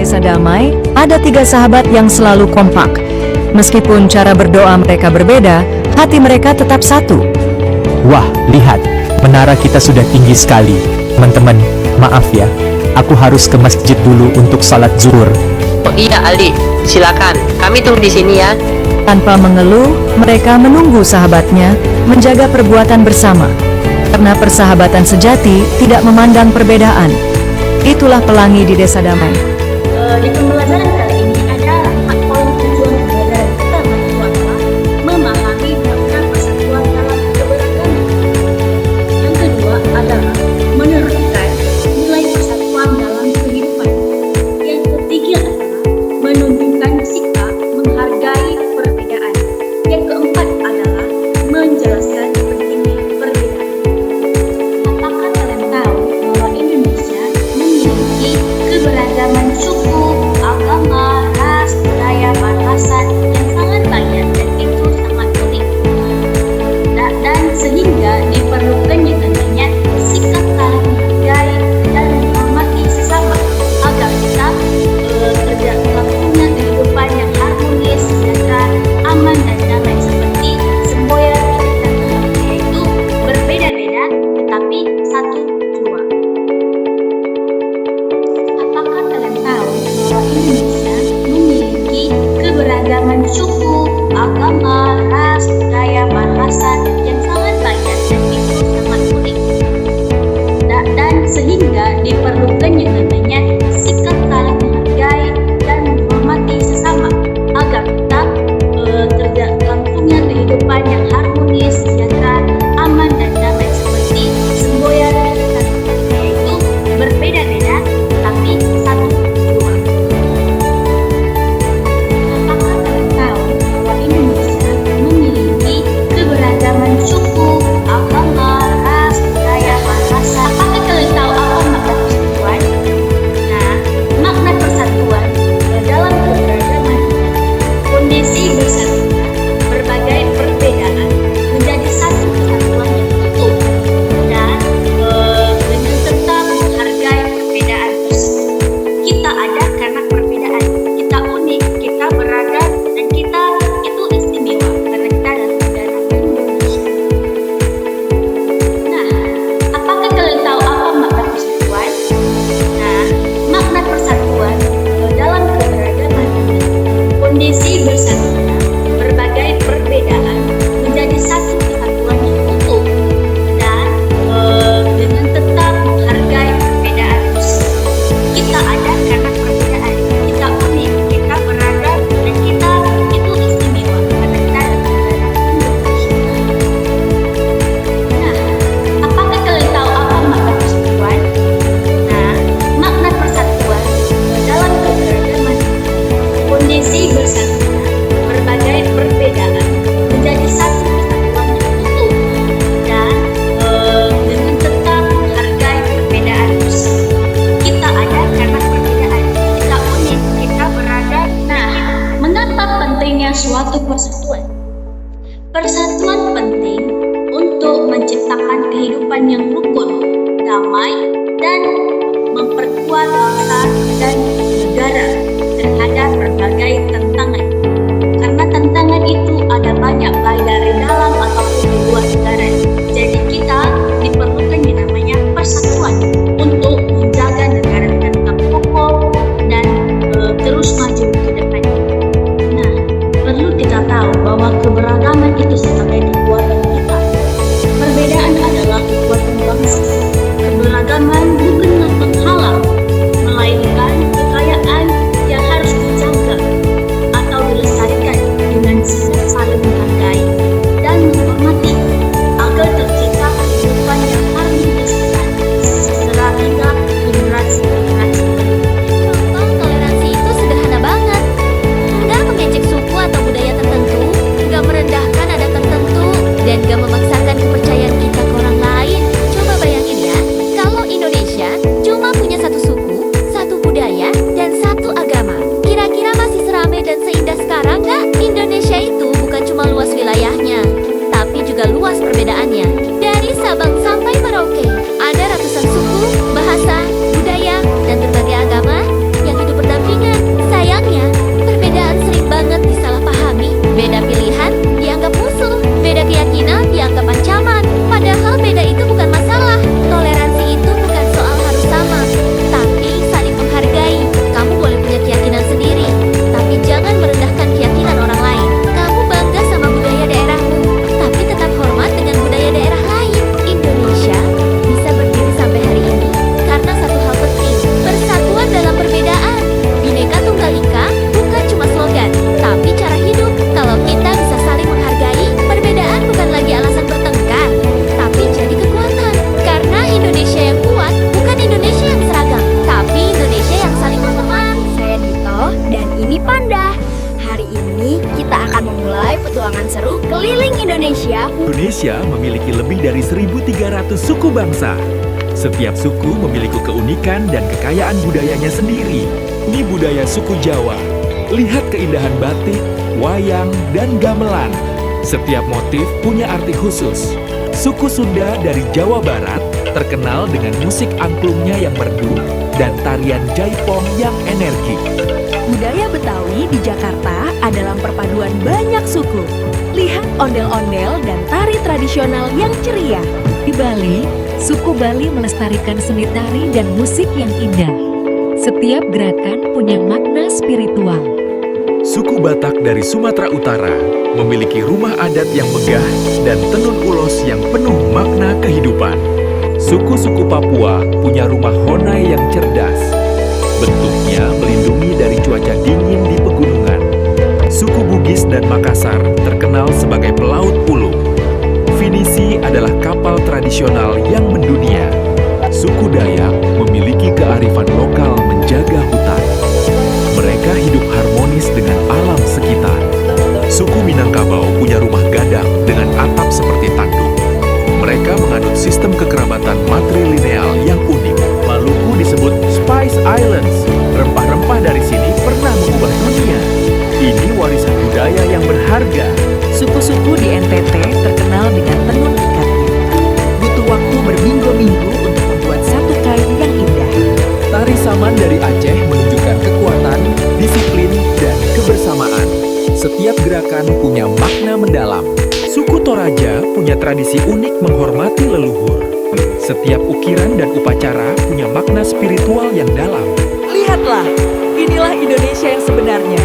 desa damai, ada 3 sahabat yang selalu kompak. Meskipun cara berdoa mereka berbeda, hati mereka tetap satu. Wah, lihat, menara kita sudah tinggi sekali. Teman-teman, maaf ya, aku harus ke masjid dulu untuk salat zuhur. Oh iya Ali, silakan. Kami tunggu di sini ya. Tanpa mengeluh, mereka menunggu sahabatnya, menjaga perbuatan bersama. Karena persahabatan sejati tidak memandang perbedaan. Itulah pelangi di desa damai. Di pembelajaran kali ini ada 4 poin tujuan pembelajaran. Pertama itu adalah memahami makna persatuan dalam keberagaman. Yang kedua adalah menerapkan nilai persatuan dalam kehidupan. Yang ketiga adalah menunjukkan sikap menghargai perbedaan. Yang keempat adalah menjelaskan pentingnya perbedaan. Apakah kalian tahu bahwa Indonesia memiliki keberagaman suku, agama, ras, budaya, bahasa yang sangat banyak dan itu sangat unik. Dan sehingga diperlukan yang namanya sikap saling menghargai dan menghormati sesama agar kita terdapat kehidupan yang harmonis, sejahtera, aman dan damai seperti semboyan kita, yaitu berbeda-beda tetapi satu jua. Apakah kalian tahu bahwa Indonesia memiliki keberagaman suku, agama, ras, budaya, bahasa yang sangat banyak dan itu sangat unik. Dan sehingga diperlukan yang namanya sikap saling menghargai dan menghormati sesama agar kita terlangsungnya kehidupan yang harmonis, sejahtera, aman dan damai seperti semboyan kita, yaitu berbeda-beda tapi satu jua. Apakah kalian tahu bahwa Indonesia memiliki keberagaman suku, agama, ras, budaya, bahasa? Apakah kalian tahu apa makna persatuan? Nah, makna persatuan dalam keberagaman kondisi bersatunya berbagai perbedaan menjadi satu kesatuan yang utuh dan dengan tetap menghargai Indonesia memiliki lebih dari 1.300 suku bangsa. Setiap suku memiliki keunikan dan kekayaan budayanya sendiri. Ini budaya suku Jawa. Lihat keindahan batik, wayang, dan gamelan. Setiap motif punya arti khusus. Suku Sunda dari Jawa Barat terkenal dengan musik angklungnya yang merdu dan tarian jaipong yang energik. Budaya Betawi di Jakarta adalah perpaduan banyak suku. Lihat ondel-ondel dan tari tradisional yang ceria. Di Bali, suku Bali melestarikan seni tari dan musik yang indah. Setiap gerakan punya makna spiritual. Suku Batak dari Sumatera Utara memiliki rumah adat yang megah dan tenun ulos yang penuh makna kehidupan. Suku-suku Papua punya rumah honai yang cerdas. Bentuknya melindungi dari cuaca dingin di pegunungan. Suku Bugis dan Makassar terkenal sebagai pelaut ulu. Finisi adalah kapal tradisional yang mendunia. Suku Dayak memiliki kearifan lokal menjaga hutan. Mereka hidup harmonis dengan alam sekitar. Suku Minangkabau punya rumah gadang dengan atap seperti tanduk. Mereka menganut sistem kekerabatan matrilineal yang unik. Maluku disebut Spice Islands. Rempah-rempah dari sini pernah mengubah dunia. Ini warisan budaya yang berharga. Suku-suku di NTT terkenal dengan tenun ikatnya. Butuh waktu berminggu-minggu untuk membuat satu kain yang indah. Tari Saman dari Aceh menunjukkan kekuatan, disiplin, dan kebersamaan. Setiap gerakan punya makna mendalam. Suku Toraja punya tradisi unik menghormati leluhur. Setiap ukiran dan upacara punya makna spiritual yang dalam. Lihatlah, inilah Indonesia yang sebenarnya.